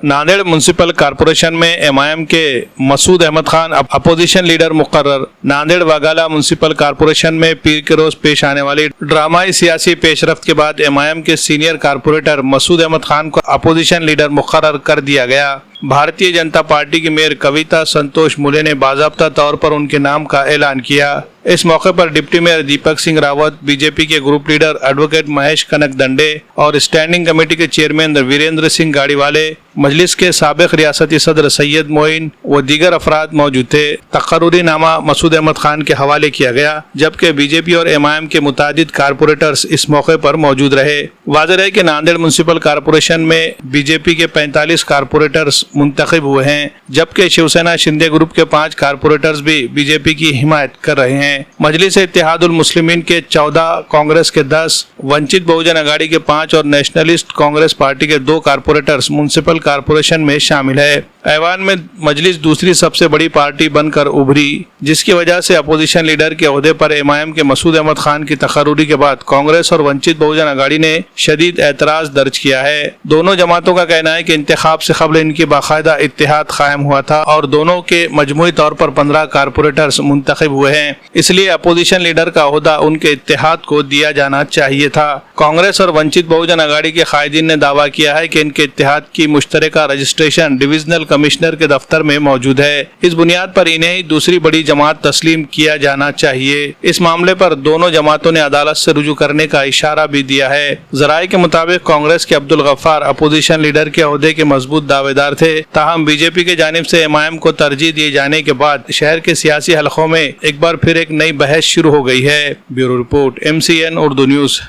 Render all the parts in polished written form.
Nanded municipal corporation में MIM के Masood Ahmad Khan opposition leader मुकर्रर। नांदेड़ वाघाला म्युनिसिपल कॉरपोरेशन में पीर के रोज पेश आने वाली ड्रामाई सियासी पेशरफ्त के बाद एमआईएम के सीनियर कॉरपोरेटर मसूद अहमद खान को अपोजिशन लीडर मुकर्रर कर दिया गया। भारतीय जनता पार्टी की मेयर कविता संतोष मुले ने बाज़ाब्ता तौर पर उनके नाम का ऐलान किया। इस मौके पर deputy mayor Deepak Singh Rawat, BJP के ग्रुप लीडर एडवोकेट महेश कनक दंडे और स्टैंडिंग कमेटी के चेयरमैन वीरेंद्र सिंह गाड़ीवाले, मजलिस के साबिक रियासती सदर सैयद मोइन व दीगर अफराद मौजूद थे। तकर्रुरी नामा मसूद अहमद खान के हवाले किया गया, जबकि बीजेपी और एमआईएम के मुतादिद कारपोरेटर्स इस मौके पर मौजूद रहे। वाज़ेह है कि नांदेड़ म्युनिसिपल कॉरपोरेशन में बीजेपी के 45 कारपोरेटर्स मुंतखब हुए हैं, जबकि शिवसेना शिंदे ग्रुप के 5 कारपोरेटर्स भी बीजेपी की हिमायत कर रहे हैं। मजलिस इत्तेहादुल मुस्लिमीन के 14, कांग्रेस के 10, वंचित बहुजन अघाड़ी के 5 और नेशनलिस्ट कांग्रेस पार्टी के 2 कारपोरेटर्स म्युनिसिपल कॉरपोरेशन में शामिल है। ऐवान में मजलिस दूसरी सबसे बड़ी पार्टी बनकर उभरी, जिसकी वजह से अपोजिशन लीडर के ओहदे पर एमआईएम के मसूद अहमद खान की तकर्रुरी के बाद कांग्रेस और वंचित बहुजन अघाड़ी ने शदीद एतराज दर्ज किया है। दोनों जमातों का कहना है कि इंतखाब से कबल इनकी बाकायदा इत्तेहाद कायम हुआ था और दोनों के मजमूई तौर पर 15 कारपोरेटर्स मुंतखब हुए हैं, इसलिए अपोजिशन लीडर का ओहदा उनके इत्तेहाद को दिया जाना चाहिए था। कांग्रेस और वंचित बहुजन अघाड़ी के कायदीन ने दावा किया है कि इनके इत्तेहाद की मुश्तरका रजिस्ट्रेशन डिविजनल कमिश्नर के दफ्तर में मौजूद है। इस बुनियाद पर इन्हें ही दूसरी बड़ी जमात तस्लीम किया जाना चाहिए। इस मामले पर दोनों जमातों ने अदालत से रुजू करने का इशारा भी दिया है। जराये के मुताबिक कांग्रेस के अब्दुल गफ्फार अपोजिशन लीडर के ओहदे के मजबूत दावेदार थे, ताहम बीजेपी की जानिब से एमआईएम को तरजीह दिए जाने के बाद शहर के सियासी हलकों में एक बार फिर एक नई बहस शुरू हो गई है। Bureau report, MCN Urdu news.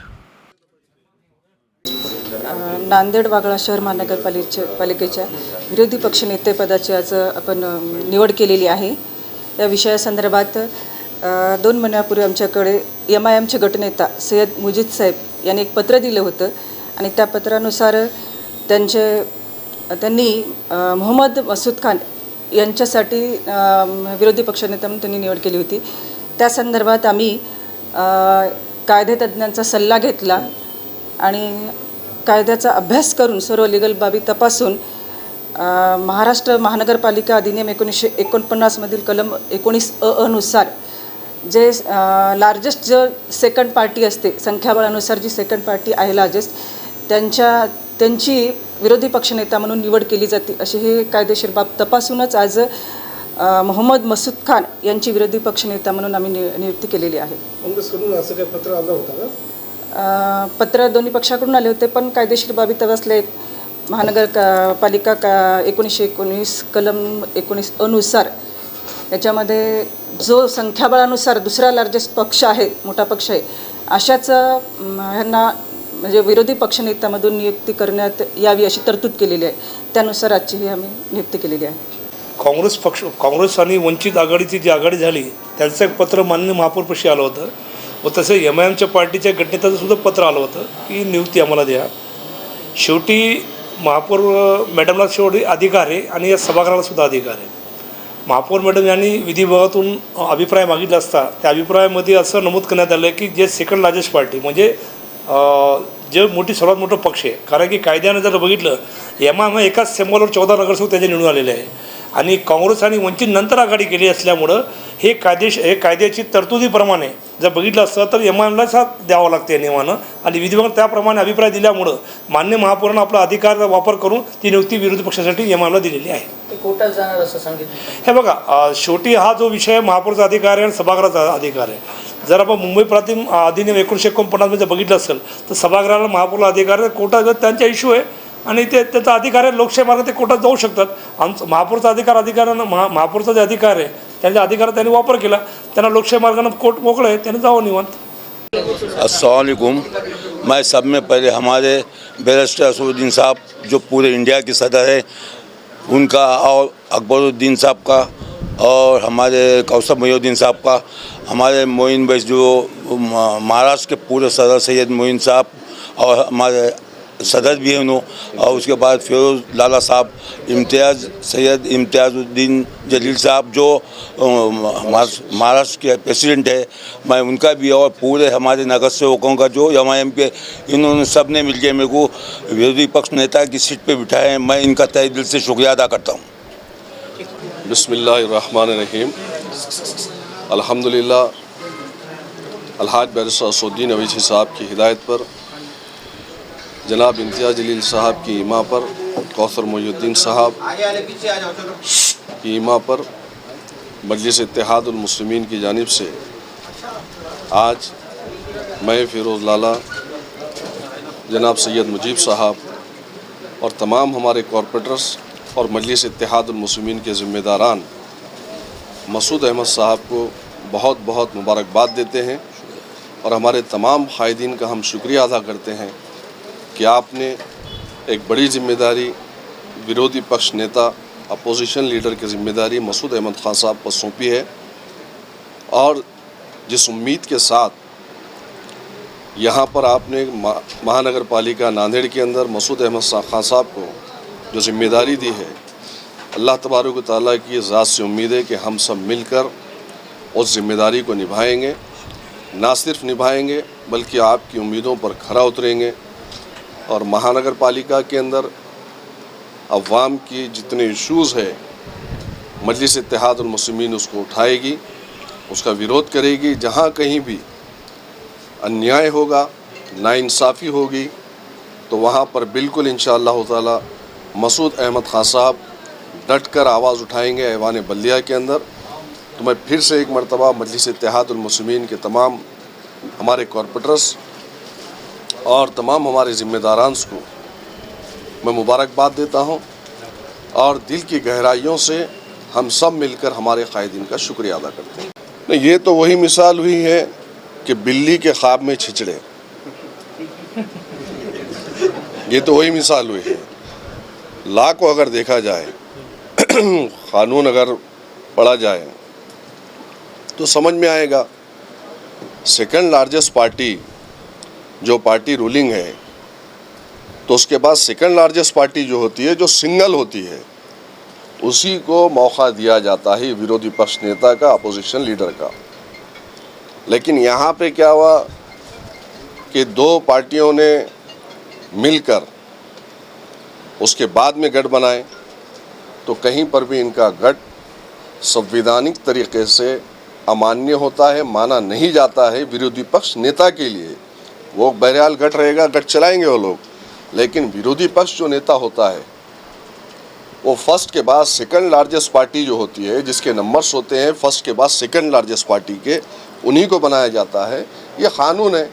Nanded Waghala शहर महानगरपालिकेच्या विरोधी पक्षनेतेपदाची आज आपण निवड केलेली आहे। या विषयासंदर्भात 2 महिन्यापूर्वी आमच्याकडे एमआयएमचे गटनेता सय्यद मुजीद साहेब यांनी एक पत्र दिलं होतं आणि त्या पत्रानुसार त्यांनी मोहम्मद मसूद खान यांच्यासाठी विरोधी पक्षनेता म्हणून त्यांनी निवड केली होती। त्या संदर्भात आम्ही कायदेतज्ञांचा सल्ला घेतला आणि कायद्याचा अभ्यास करून सर्व लीगल बाबी तपासून महाराष्ट्र महानगरपालिका अधिनियम 1949 मधील कलम 19 नुसार जे लार्जेस्ट जो सेकंड पार्टी असते, संख्याबळानुसार जी सेकंड पार्टी आहे लार्जेस्ट, त्यांची विरोधी पक्षनेता म्हणून निवड केली जाते, अशी हे कायदेशीर बाब तपासूनच आज मोहम्मद मसूद खान यांची विरोधी पक्षनेता म्हणून आम्ही नियुक्ती केलेली आहे। काँग्रेसकडून असं काही पत्र आलं होतं का? पत्र दोन्ही पक्षाकडून आले होते, पण कायदेशीर बाबी तपासले महानगरपालिका 1919 कलम 19 नुसार याच्यामध्ये जो संख्याबळानुसार दुसरा लार्जेस्ट पक्ष आहे, मोठा पक्ष आहे, अशाच ह्यांना म्हणजे विरोधी पक्षनेत्यामधून नियुक्ती करण्यात यावी अशी तरतूद केलेली आहे। त्यानुसार आजची ही आम्ही नियुक्ती केलेली आहे। काँग्रेस आणि वंचित आघाडीची जी आघाडी झाली त्यांचं एक पत्र माननीय महापौरपाशी आलं होतं व तसे एमआयएमच्या पार्टीच्या गटनेत्याचं सुद्धा पत्र आलं होतं की नियुक्ती आम्हाला द्या। शेवटी महापौर मॅडमला शेवटी अधिकार आहे आणि या सभागृहाला सुद्धा अधिकार आहे। महापौर मॅडम यांनी विधी विभागातून अभिप्राय मागितला असता त्या अभिप्रायामध्ये असं नमूद करण्यात आलं की जे सेकंड लार्जेस्ट पार्टी म्हणजे जे सर्वात मोठं पक्ष आहे, कारण की कायद्यानं जर बघितलं एमआयएम एकाच सिम्बॉलवर 14 नगरसेवक त्याचे निवडून आलेले आहे आणि काँग्रेस आणि वंचित नंतर आघाडी केली असल्यामुळं हे कायद्याची तरतुदीप्रमाणे जर बघितलं असतं तर एमआयएमला साथ द्यावं लागते नियमानं आणि विधिमंडळ त्याप्रमाणे अभिप्राय दिल्यामुळं मान्य महापौरांना आपला अधिकारचा वापर करून ती नियुक्ती विरोधी पक्षासाठी एमआयएमला दिलेली आहे। ते कोर्टात जाणार असं सांगितलं। हे बघा, शेवटी हा जो विषय महापौरचा अधिकार आहे आणि सभागृहाचा अधिकार आहे। जर आपण मुंबई प्रांतीय अधिनियम 1949 बघितलं असेल तर सभागृहाला महापौरला अधिकार आहे, कोर्टात त्यांचा इश्यू आहे आणि त्याचा अधिकार आहे, लोकशाही मार्गाने ते कोर्टात जाऊ शकतात। महापौरचा अधिकारानं महापौरचा जे अधिकार आहे त्यांच्या अधिकारात त्यांनी वापर केला, त्यांना लोकशाही मार्गाने कोर्ट मोकळं आहे, त्यांनी जावं निवांत। अस्सलाम वालेकुम। मैं सब में पहले हमारे बैरिस्टर असदुद्दीन साहब जो पूरे इंडिया के सदर है उनका और अकबरुद्दीन साहब का और हमारे कौसर मोइनुद्दीन साहब का, हमारे मोइन भाई जो महाराष्ट्र के पूरे सदर सैयद मोइन साहब और हमारे सदर भी हैं उन्होंने, और उसके बाद फिरोज लाला साहब, सैयद इम्तियाजुद्दीन जलील साहब जो महाराष्ट्र के प्रेसिडेंट है, मैं उनका भी, और पूरे हमारे नगर सेवकों का जो MIM के, इन्होंने सब ने मिलकर मेरे को विरोधी पक्ष नेता की सीट पे बिठाए हैं। मैं इनका तहे दिल से शुक्रिया अदा करता हूँ। बिस्मिल्लाहिर्रहमानिर्रहीम। अल्हम्दुलिल्लाह, अलहाज बैरिस्टर असदुद्दीन अवैसी साहब की हिदायत पर, जनाब इम्तियाज़ जलील साहब की इमा पर, कौसर मोहिउद्दीन साहब की इमा पर, मजलिस इत्तेहादुल मुस्लिमीन की जानिब से आज मैं, फिरोज़ लाला, जनाब सैयद मुजीब साहब और तमाम हमारे कॉरपोरेटर्स और मजलिस इत्तेहादुल मुस्लिमीन के ज़िम्मेदारान मसूद अहमद साहब को बहुत बहुत मुबारकबाद देते हैं, और हमारे तमाम कायदीन का हम शुक्रिया अदा करते हैं कि आपने एक बड़ी ज़िम्मेदारी विरोधी पक्ष नेता, अपोजिशन लीडर की ज़िम्मेदारी मसूद अहमद खान साहब पर सौंपी है, और जिस उम्मीद के साथ यहाँ पर आपने महानगर पालिका नांदेड़ के अंदर मसूद अहमद खान साहब को जो ज़िम्मेदारी दी है, अल्लाह तबारक व तआला की ज़ात से उम्मीद है कि हम सब मिलकर उस ज़िम्मेदारी को निभाएंगे, ना सिर्फ निभाएंगे बल्कि आपकी उम्मीदों पर खरा उतरेंगे, और महानगर पालिका के अंदर अवाम की जितने इश्यूज़ है, मजलिस इत्तेहादुल मुस्लिमीन उसको उठाएगी, उसका विरोध करेगी। जहाँ कहीं भी अन्याय होगा, नाइंसाफ़ी होगी, तो वहाँ पर बिल्कुल इंशाअल्लाह ताला मसूद अहमद खान साहब डट कर आवाज़ उठाएंगे ऐवान बल्दिया के अंदर। तो मैं फिर से एक मरतबा मजलिस इत्तेहादुल मुस्लिमीन के तमाम हमारे कॉरपोरेटर्स और तमाम हमारे ज़िम्मेदारान को मैं मुबारकबाद देता हूँ, और दिल की गहराइयों से हम सब मिलकर हमारे कायदीन का शुक्रिया अदा करते हैं। नहीं, ये तो वही मिसाल हुई है कि बिल्ली के ख्वाब में छिचड़े, ये तो वही मिसाल हुई है। ला को अगर देखा जाए, क़ानून अगर पढ़ा जाए तो समझ में आएगा, सेकंड लार्जेस्ट पार्टी जो पार्टी रूलिंग है, तो उसके बाद सेकंड लार्जेस्ट पार्टी जो होती है, जो सिंगल होती है, उसी को मौका दिया जाता है विरोधी पक्ष नेता का, अपोजिशन लीडर का। लेकिन यहाँ पे क्या हुआ कि दो पार्टियों ने मिलकर उसके बाद में गठ बनाए, तो कहीं पर भी इनका गठ संवैधानिक तरीके से अमान्य होता है, माना नहीं जाता है विरोधी पक्ष नेता के लिए। वो बहरहाल गठ रहेगा, गठ चलाएंगे वो लोग, लेकिन विरोधी पक्ष जो नेता होता है वो फर्स्ट के बाद सेकंड लार्जेस्ट पार्टी जो होती है, जिसके नंबर्स होते हैं फर्स्ट के बाद सेकंड लार्जेस्ट पार्टी के, उन्हीं को बनाया जाता है। ये क़ानून है,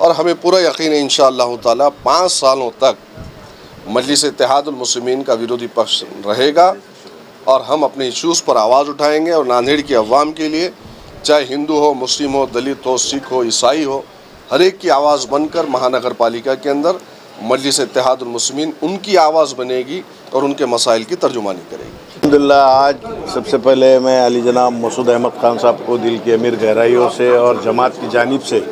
और हमें पूरा यकीन है इंशाअल्लाह ताला 5 सालों तक मजलिस इत्तेहादुल मुस्लिमीन का विरोधी पक्ष रहेगा, और हम अपने इश्यूज़ पर आवाज़ उठाएंगे, और नांदेड़ की अवाम के लिए, चाहे हिंदू हो, मुस्लिम हो, दलित हो, सिख हो, ईसाई हो, हर एक की आवाज़ बनकर महानगर पालिका के अंदर मजलिस इत्तेहादुल मुस्लिमीन उनकी आवाज़ बनेगी और उनके मसाइल की तर्जुमानी करेगी। अल्हम्दुलिल्लाह, आज सबसे पहले मैं अली जनाब मसूद अहमद खान साहब को दिल की अमीर गहराइयों से और जमात की जानिब से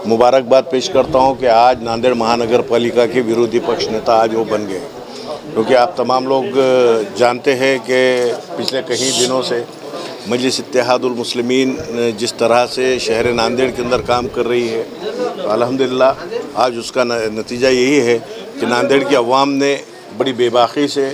मुबारकबाद पेश करता हूं कि आज नांदेड़ महानगर पालिका के विरोधी पक्ष नेता आज वो बन गए। क्योंकि आप तमाम लोग जानते हैं कि पिछले कई दिनों से मजलिस इत्तेहादुल मुस्लिमीन जिस तरह से शहर नांदेड़ के अंदर काम कर रही है, तो अल्हम्दुलिल्लाह आज उसका नतीजा यही है कि नांदेड़ की अवाम ने बड़ी बेबाकी से,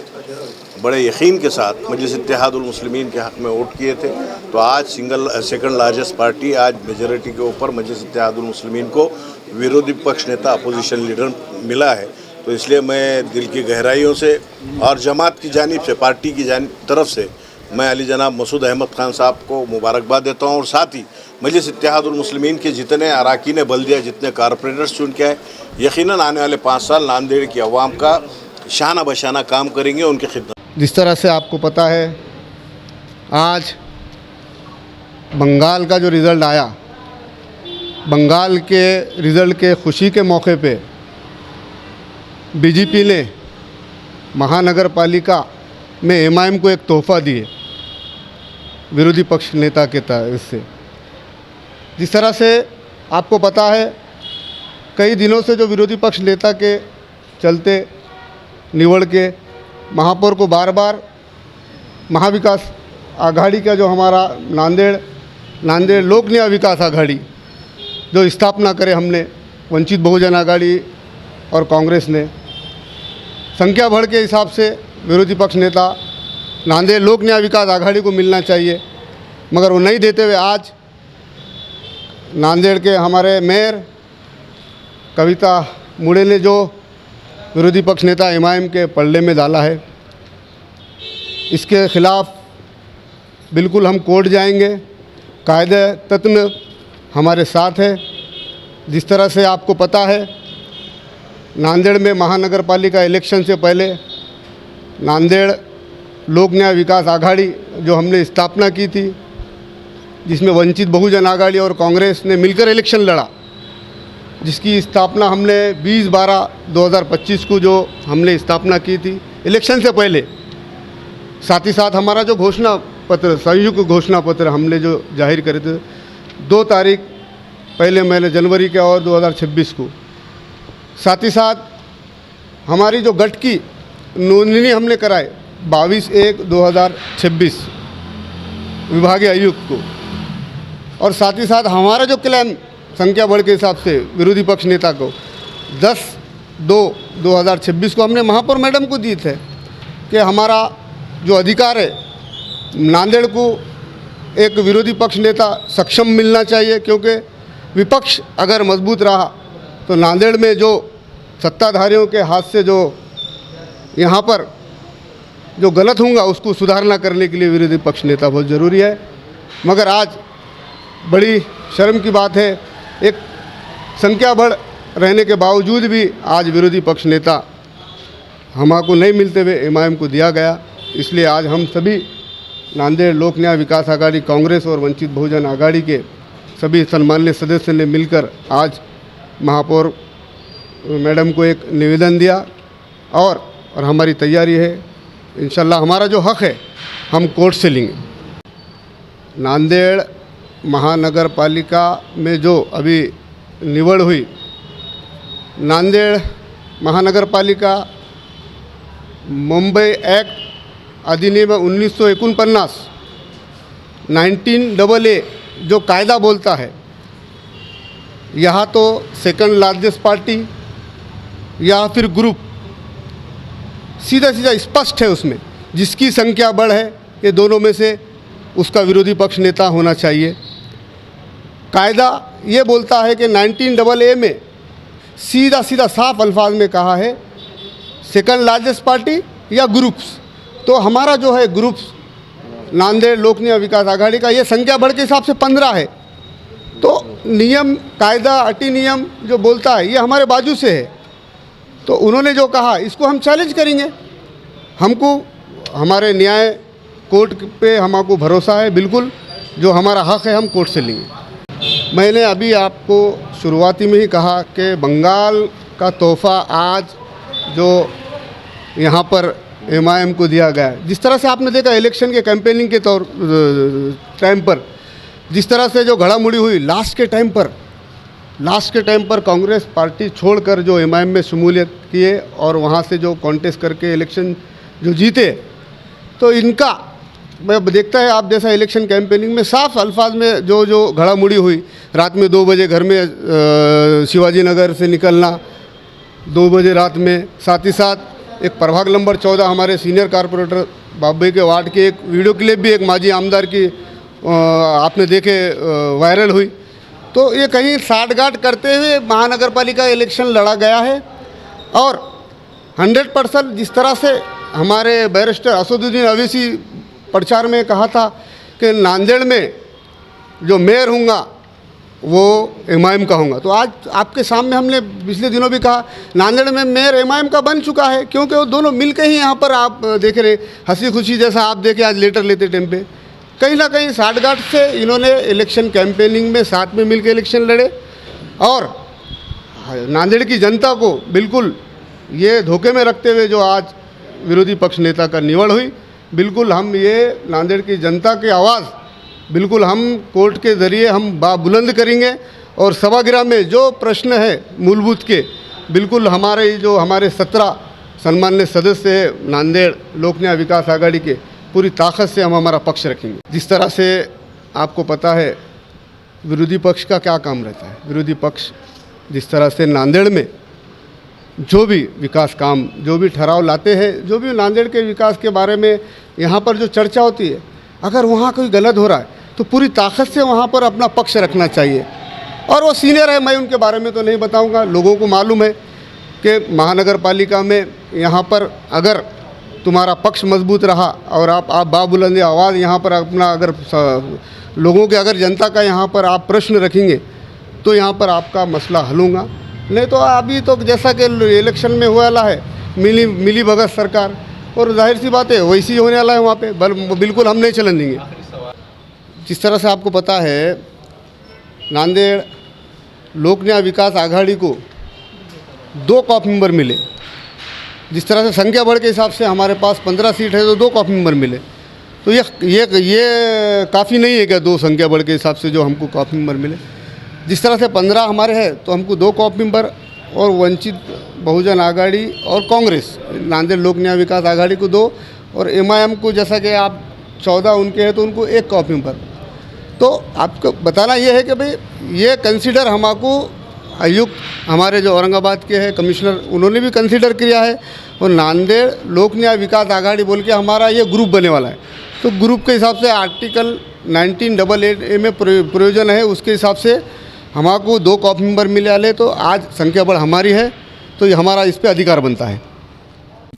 बड़े यकीन के साथ मजलिस इत्तेहादुल मुस्लिमीन के हक़ में वोट किए थे। तो आज सेकंड लार्जेस्ट पार्टी आज मेजॉरिटी के ऊपर मजलिस इत्तेहादुल मुस्लिमीन को विरोधी पक्ष नेता, अपोजिशन लीडर मिला है। तो इसलिए मैं दिल की गहराइयों से और जमात की जानिब से, पार्टी की तरफ से मैं अली जनाब मसूद अहमद खान साहब को मुबारकबाद देता हूँ, और साथ ही मजलिस इत्तेहादुल मुस्लिमीन के जितने अराकीन बल्दिया, जितने कारपोरेटर्स चुन के आए, यकीनन आने वाले 5 साल नांदेड़ की अवाम का शाना बशाना काम करेंगे, उनकी खिदमत। जिस तरह से आपको पता है, आज बंगाल का जो रिज़ल्ट आया, बंगाल के रिज़ल्ट के खुशी के मौके पे बीजेपी ने महानगर पालिका में MIM को एक तोहफ़ा दिए विरोधी पक्ष नेता के तरफ से। जिस तरह से आपको पता है कई दिनों से जो विरोधी पक्ष नेता के चलते निवड़ के महापौर को बार बार महाविकास आघाड़ी का जो हमारा नांदेड़ लोक न्याय विकास आघाड़ी जो स्थापना करे हमने वंचित बहुजन आघाड़ी और कांग्रेस ने, संख्या बढ़ के हिसाब से विरोधी पक्ष नेता नांदेड़ लोक न्याय विकास आघाड़ी को मिलना चाहिए, मगर वो नहीं देते हुए आज नांदेड़ के हमारे मेयर कविता मुड़े ने जो विरोधी पक्ष नेता एमआईएम के पल्ले में डाला है, इसके खिलाफ बिल्कुल हम कोर्ट जाएंगे। कायदे तत्न हमारे साथ है। जिस तरह से आपको पता है, नांदेड़ में महानगर पालिका इलेक्शन से पहले नांदेड़ लोक न्याय विकास आघाड़ी जो हमने स्थापना की थी, जिसमें वंचित बहुजन आघाड़ी और कांग्रेस ने मिलकर इलेक्शन लड़ा, जिसकी स्थापना हमने 20/12/2025 को जो हमने स्थापना की थी इलेक्शन से पहले। साथ ही साथ हमारा जो घोषणा पत्र, संयुक्त घोषणा पत्र हमने जो जाहिर करे थे 2 तारीख पहले महीने जनवरी के और 2026 को। साथ ही साथ हमारी जो गठ की नोंदनी हमने कराए 22/1/2026 विभागीय आयुक्त को, और साथ ही साथ हमारा जो क्लेम संख्या बढ़ के हिसाब से विरोधी पक्ष नेता को 10/2/2026 को हमने महापौर मैडम को दी थे कि हमारा जो अधिकार है नांदेड़ को एक विरोधी पक्ष नेता सक्षम मिलना चाहिए, क्योंकि विपक्ष अगर मजबूत रहा तो नांदेड़ में जो सत्ताधारियों के हाथ से जो यहाँ पर जो गलत होगा उसको सुधारना करने के लिए विरोधी पक्ष नेता बहुत ज़रूरी है। मगर आज बड़ी शर्म की बात है, एक संख्या बढ़ रहने के बावजूद भी आज विरोधी पक्ष नेता हमको नहीं मिलते हुए एमआईएम को दिया गया। इसलिए आज हम सभी नांदेड़ लोक न्याय विकास आघाड़ी कांग्रेस और वंचित बहुजन आघाड़ी के सभी सम्माननीय सदस्य ने मिलकर आज महापौर मैडम को एक निवेदन दिया, और हमारी तैयारी है इंशाल्लाह हमारा जो हक है हम कोर्ट से लेंगे। नांदेड़ महानगर पालिका में जो अभी निवड़ हुई, नांदेड़ महानगर पालिका मुंबई एक्ट अधिनियम 1949 19AA जो कायदा बोलता है, यहाँ तो सेकंड लार्जेस्ट पार्टी या फिर ग्रुप सीधा सीधा स्पष्ट है उसमें, जिसकी संख्या बढ़ है ये दोनों में से उसका विरोधी पक्ष नेता होना चाहिए। कायदा ये बोलता है कि 19AA में सीधा सीधा साफ अल्फाज में कहा है सेकंड लार्जेस्ट पार्टी या ग्रुप्स। तो हमारा जो है ग्रुप्स नांदेड़ लोक न्याय विकास आघाड़ी का ये संख्या बढ़ के हिसाब से 15 है। तो नियम कायदा अटी नियम जो बोलता है ये हमारे बाजू से है। तो उन्होंने जो कहा इसको हम चैलेंज करेंगे। हमको हमारे न्याय कोर्ट पे हमको भरोसा है, बिल्कुल जो हमारा हक है हम कोर्ट से लेंगे। मैंने अभी आपको शुरुआती में ही कहा कि बंगाल का तोहफा आज जो यहाँ पर एमआईएम को दिया गया है, जिस तरह से आपने देखा इलेक्शन के कैंपेनिंग के टाइम पर जिस तरह से जो घड़ामुड़ी हुई लास्ट के टाइम पर कांग्रेस पार्टी छोड़कर जो एमआईएम में शमूलियत किए और वहाँ से जो कॉन्टेस्ट करके इलेक्शन जो जीते, तो इनका मैं देखता है आप जैसा इलेक्शन कैंपेनिंग में साफ अल्फाज में जो घड़ामुड़ी हुई, रात में 2 बजे घर में शिवाजी नगर से निकलना 2 बजे रात में, साथ ही साथ एक प्रभाग नंबर 14 हमारे सीनियर कारपोरेटर बाबू के वार्ड की एक वीडियो क्लिप भी एक माजी आमदार की आपने देखे वायरल हुई। तो ये कहीं साठगांठ करते हुए महानगर पालिका इलेक्शन लड़ा गया है और 100% जिस तरह से हमारे बैरिस्टर असदुद्दीन अवैसी प्रचार में कहा था कि नांदेड़ में जो मेयर होगा वो एमआईएम का होगा, तो आज आपके सामने हमने पिछले दिनों भी कहा नांदेड़ में मेयर एमआईएम का बन चुका है, क्योंकि वो दोनों मिल के ही यहाँ पर आप देख रहे हंसी खुशी जैसा आप देखे आज लेटर लेते टाइम पे कहीं ना कहीं साठगांठ से इन्होंने इलेक्शन कैंपेनिंग में साथ में मिल के इलेक्शन लड़े और नांदेड़ की जनता को बिल्कुल ये धोखे में रखते हुए जो आज विरोधी पक्ष नेता का निवड़ हुई, बिल्कुल हम ये नांदेड़ की जनता की आवाज़ बिल्कुल हम कोर्ट के ज़रिए हम बुलंद करेंगे और सभागृह में जो प्रश्न है मूलभूत के, बिल्कुल हमारे 17 सम्मान्य सदस्य है नांदेड़ लोक न्याय विकास आघाड़ी के, पूरी ताकत से हम हमारा पक्ष रखेंगे। जिस तरह से आपको पता है विरोधी पक्ष का क्या काम रहता है, विरोधी पक्ष जिस तरह से नांदेड़ में जो भी विकास काम, जो भी ठहराव लाते हैं, जो भी नांदेड़ के विकास के बारे में यहाँ पर जो चर्चा होती है, अगर वहाँ कोई गलत हो रहा है तो पूरी ताकत से वहाँ पर अपना पक्ष रखना चाहिए। और वो सीनियर है, मैं उनके बारे में तो नहीं बताऊँगा। लोगों को मालूम है कि महानगर पालिका में यहाँ पर अगर तुम्हारा पक्ष मजबूत रहा और आप बाबुलंद आवाज़ यहाँ पर अपना अगर लोगों के अगर जनता का यहाँ पर आप प्रश्न रखेंगे तो यहाँ पर आपका मसला हल होगा। नहीं तो अभी तो जैसा कि इलेक्शन में हुआ वाला है, मिली भगत सरकार, और जाहिर सी बात है वैसी होने वाला है वहाँ पे। बिल्कुल हम नहीं चलन देंगे। जिस तरह से आपको पता है नांदेड़ लोक न्याय विकास आघाड़ी को 2 कॉप मेंबर मिले। जिस तरह से संख्या बढ़ के हिसाब से हमारे पास 15 सीट है तो 2 कॉप मेंबर मिले, तो ये काफ़ी नहीं है क्या 2 संख्या बढ़ के हिसाब से जो हमको कॉप मेंबर मिले। जिस तरह से 15 हमारे हैं तो हमको 2 कॉप मेंबर, और वंचित बहुजन आघाड़ी और कांग्रेस नांदेड़ लोक न्याय विकास आघाड़ी को 2, और MIM को जैसा कि आप 14 उनके हैं तो उनको 1 कॉप मेंबर। तो आपको बताना ये है कि भाई ये कंसीडर हमको आयुक्त हमारे जो औरंगाबाद के हैं कमिश्नर, उन्होंने भी कंसीडर किया है, और नांदेड़ लोक न्याय विकास आघाड़ी बोल के हमारा ये ग्रुप बने वाला है। तो ग्रुप के हिसाब से आर्टिकल 1988A में प्रयोजन है, उसके हिसाब से हमको 2 कॉप मेंबर मिले वाले, तो आज संख्या बढ़ हमारी है तो ये हमारा इस पे अधिकार बनता है।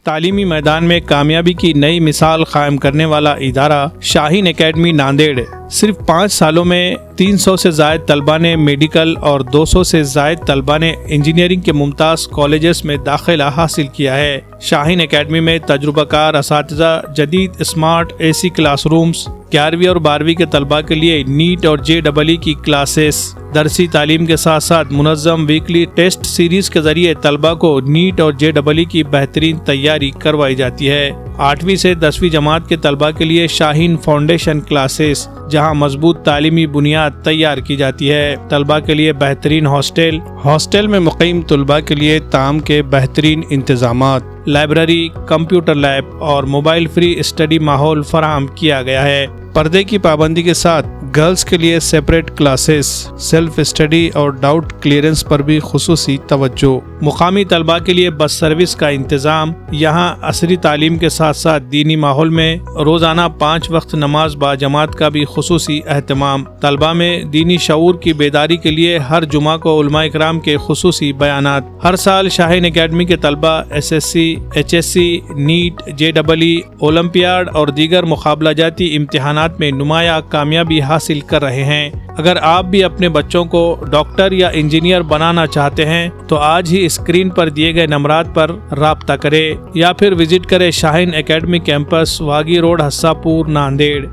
तालीमी मैदान में कामयाबी की नई मिसाल कायम करने वाला इदारा शाहीन एकेडमी नांदेड़ सिर्फ 5 सालों में 300 से ज़ायद तलबा ने मेडिकल और 200 से ज़ायद तलबा ने इंजीनियरिंग के मुमताज़ कॉलेजेस में दाखिला हासिल किया है। शाहीन एकेडमी में तजुर्बाकार असातिज़ा, जदीद स्मार्ट AC क्लासरूम्स, 11वीं और 12वीं के तलबा के लिए नीट और JEE की क्लासेस, दरसी तालीम के साथ साथ मुनज़्ज़म वीकली टेस्ट सीरीज के जरिए तलबा को नीट और JEE की बेहतरीन तैयारी करवाई जाती है। 8वीं से 10वीं जमात के तलबा के लिए शाहीन फाउंडेशन क्लासेस, जहां मजबूत तालीमी बुनियाद तैयार की जाती है। तलबा के लिए बेहतरीन हॉस्टल में मुकीम तलबा के लिए ताम के बेहतरीन इंतजामात, लाइब्रेरी, कंप्यूटर लैब और मोबाइल फ्री स्टडी माहौल फराहम किया गया है। पर्दे की पाबंदी के साथ गर्ल्स के लिए सेपरेट क्लासेस, सेल्फ स्टडी और डाउट क्लियरेंस पर भी खुसूसी तवज्जो। मुकामी तलबा के लिए बस सर्विस का इंतजाम। यहाँ असरी तालीम के साथ साथ दीनी माहौल में रोजाना 5 वक्त नमाज बाजमात का भी खुसूसी एहतमाम। तलबा में दीनी शऊर की बेदारी के लिए हर जुमा को उलमा इकराम के खुसूसी बयानात। हर साल शाहीन एकेडमी के तलबा SSC, HSC, NEET, JEE, olympiad और दीगर मुकाबला जाती इम्तिहानात में नुमाया कामयाबी हासिल कर रहे हैं। अगर आप भी अपने बच्चों को डॉक्टर या इंजीनियर बनाना चाहते हैं तो आज ही स्क्रीन पर दिए गए नंबरात पर राब्ता करें या फिर विजिट करें Shaheen academy campus, वागी road, हस्सापुर, Nanded.